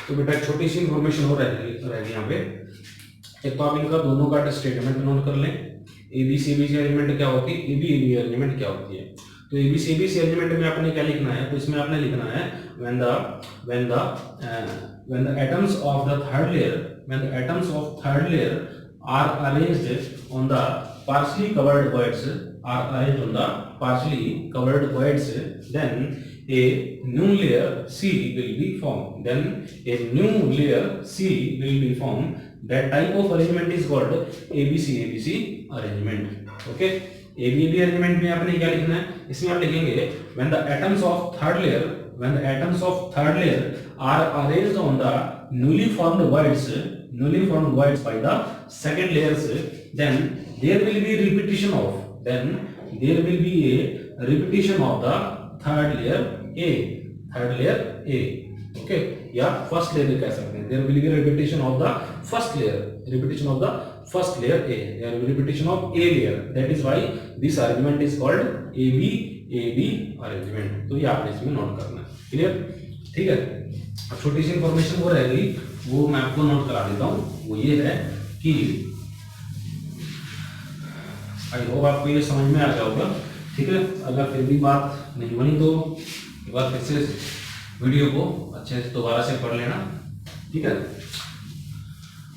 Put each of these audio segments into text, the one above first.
तो बेटा एक छोटी सी इंफॉर्मेशन हो रहेगी यहाँ पे। एक तो आप इनका दोनों का स्टेटमेंट नोट कर लें। एबीसी अरेंजमेंट क्या होती है, एबी अरेंजमेंट क्या होती है। तो एबीसी अरेंजमेंट में आपने क्या लिखना है, तो इसमें आपने लिखना है when the atoms of the third layer are arranged on the partially covered voids then a new layer C will be formed. That type of arrangement is called ABC arrangement. Okay, ABAB arrangement में आपने क्या लिखना है, इसमें आप लिखेंगे when the atoms of third layer are arranged on the newly formed voids by the second layers, then there will be a repetition of the third layer A. Okay, या first layer कह सकते हैं। There will be repetition of the first layer A, या repetition of A layer. That is why this arrangement is called AB arrangement. तो ये आपने इसमें note करना है। क्लियर, ठीक है। अब छोटी सी इंफॉर्मेशन वो रहेगी, वो मैं आपको नोट करा देता हूँ। वो ये है कि आई होप आपको ये समझ में आ जाएगा, ठीक है। अगर फिर भी बात नहीं बनी तो एक बार फिर से वीडियो को अच्छे से दोबारा से पढ़ लेना, ठीक है।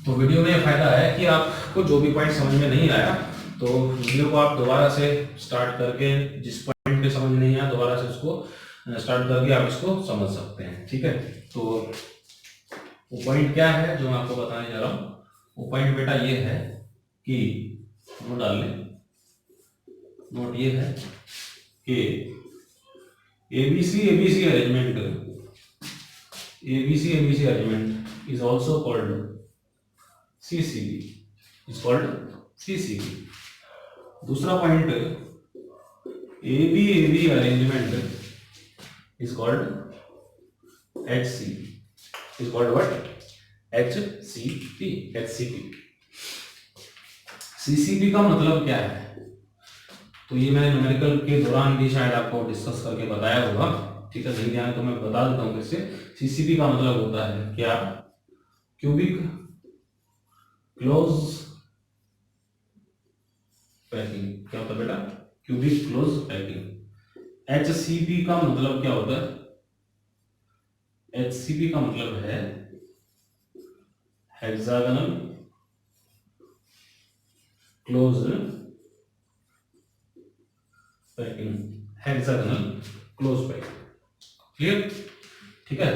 तो वीडियो में फायदा है कि आपको जो भी पॉइंट समझ में नहीं आया तो वीडियो को आप दोबारा से स्टार्ट करके, जिस पॉइंट पे समझ नहीं आया दोबारा से उसको स्टार्ट करके आप इसको समझ सकते हैं, ठीक है। तो वो पॉइंट क्या है जो मैं आपको बताने जा रहा हूँ, वो पॉइंट बेटा ये है कि नोट डाल लें। नोट ये है कि ABC arrangement is also called CCB। दूसरा point ABAB arrangement is called HCP। CCP का मतलब क्या है, तो ये मैंने न्यूमेरिकल के दौरान भी शायद आपको डिस्कस करके बताया होगा, ठीक है। नहीं ध्यान तो मैं बता देता हूँ फिर से। सीसीपी का मतलब होता है क्या, क्यूबिक क्लोज पैकिंग। क्या होता है बेटा, क्यूबिक क्लोज पैकिंग। एचसीपी का मतलब क्या होता है, एचसीपी का मतलब है हेक्सागोनल क्लोज पैकिंग। क्लियर, ठीक है।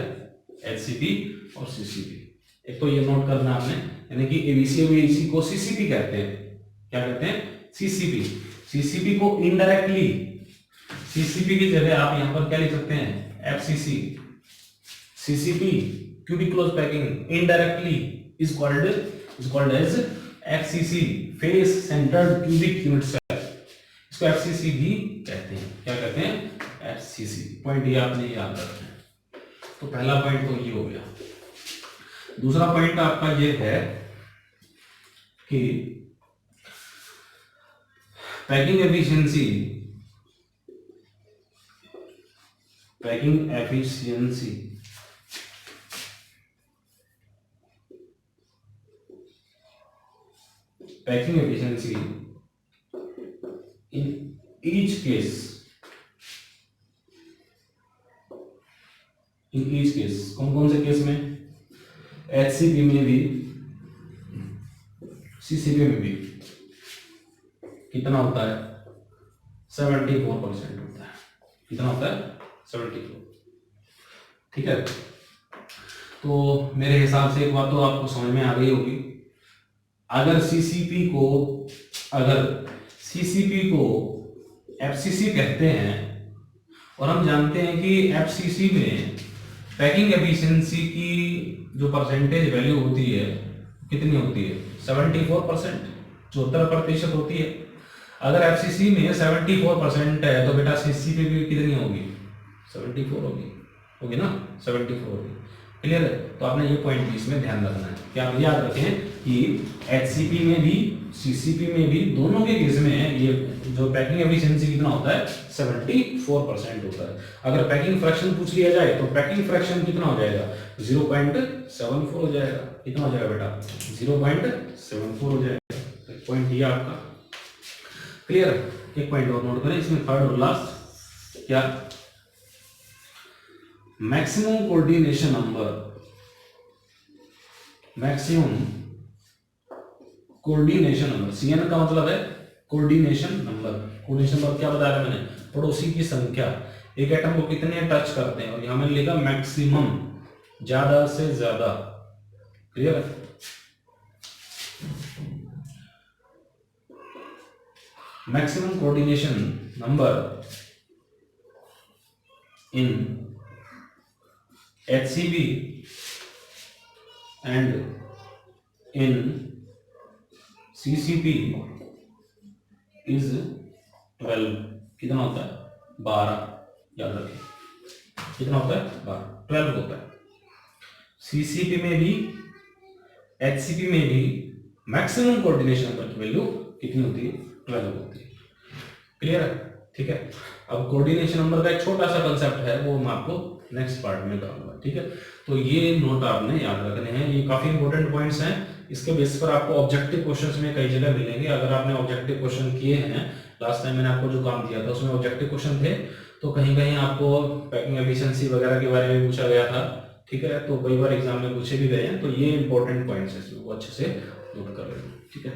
एचसीपी और सीसीपी, एक तो ये नोट करना आपने, यानी कि एबीसी को सीसीपी कहते हैं। क्या कहते हैं, सीसीपी। सीसीपी को इनडायरेक्टली, सीसीपी की जगह आप यहां पर क्या लिख सकते हैं, FCC. CCP cubic close packing indirectly is called as FCC, face centred cubic unit cell. इसको एफसीसी भी कहते हैं। क्या कहते हैं, एफसीसी। पॉइंट ये आपने याद रखना है। तो पहला पॉइंट तो ये हो गया। दूसरा पॉइंट आपका ये है कि packing efficiency in each case, कौन कौन से केस में, एचसीपी में भी सीसीपी में भी कितना होता है, 74% होता है। कितना होता है, 74। ठीक है। तो मेरे हिसाब से एक बात तो आपको समझ में आ गई होगी, अगर सीसीपी को एफसीसी कहते हैं, और हम जानते हैं कि एफसीसी में पैकिंग एफिशिएंसी की जो परसेंटेज वैल्यू होती है कितनी होती है, 74%, 74% होती है। अगर एफसीसी में 74% है तो बेटा सीसीपी भी कितनी होगी, 74 होगी ना, 74 होगी। क्लियर है? तो आपने ये पॉइंट भी इसमें ध्यान रखना है कि आप याद रखें कि एचसीपी में भी सीसीपी में भी दोनों के केस में ये जो पैकिंग एफिशिएंसी कितना होता है 74% होता है। अगर पैकिंग फ्रैक्शन पूछ लिया जाए तो पैकिंग फ्रैक्शन कितना हो जाएगा 0.74 हो जाएगा। कितना हो जाएगा बेटा 0.74 हो जाएगा। पॉइंट ये आपका क्लियर। एक पॉइंट और नोट करें इसमें, थर्ड और लास्ट क्या, maximum coordination number, maximum coordination number, CN का मतलब है कोऑर्डिनेशन नंबर। कोऑर्डिनेशन नंबर क्या बताया मैंने, पड़ोसी की संख्या, एक एटम को कितने टच करते हैं, और यहां मैंने लिखा मैक्सिमम, ज्यादा से ज्यादा। क्लियर है? Maximum coordination number in HCP and in CCP is 12। कितना होता है 12, याद रखें कितना होता है 12 होता है। CCP में भी HCP में भी मैक्सिमम कोऑर्डिनेशन नंबर की वैल्यू कितनी होती है 12 होती है। क्लियर है? ठीक है। अब कोऑर्डिनेशन नंबर का एक छोटा सा कंसेप्ट है वो मैं आपको नेक्स्ट पार्ट में कराऊंगा। ठीक है, तो ये नोट आपने याद रखने हैं, ये काफी इंपॉर्टेंट पॉइंट्स हैं। इसके बेस पर आपको ऑब्जेक्टिव क्वेश्चंस में कई जगह मिलेंगे। अगर आपने ऑब्जेक्टिव क्वेश्चन किए हैं, लास्ट टाइम मैंने आपको जो काम दिया था उसमें ऑब्जेक्टिव क्वेश्चन थे, तो कहीं कहीं आपको पैकिंग एफिशिएंसी वगैरह के बारे में पूछा गया था। ठीक है, तो कई बार एग्जाम में पूछे भी गए हैं। तो ये इंपॉर्टेंट पॉइंट्स है, वो अच्छे से नोट कर लेना। ठीक है।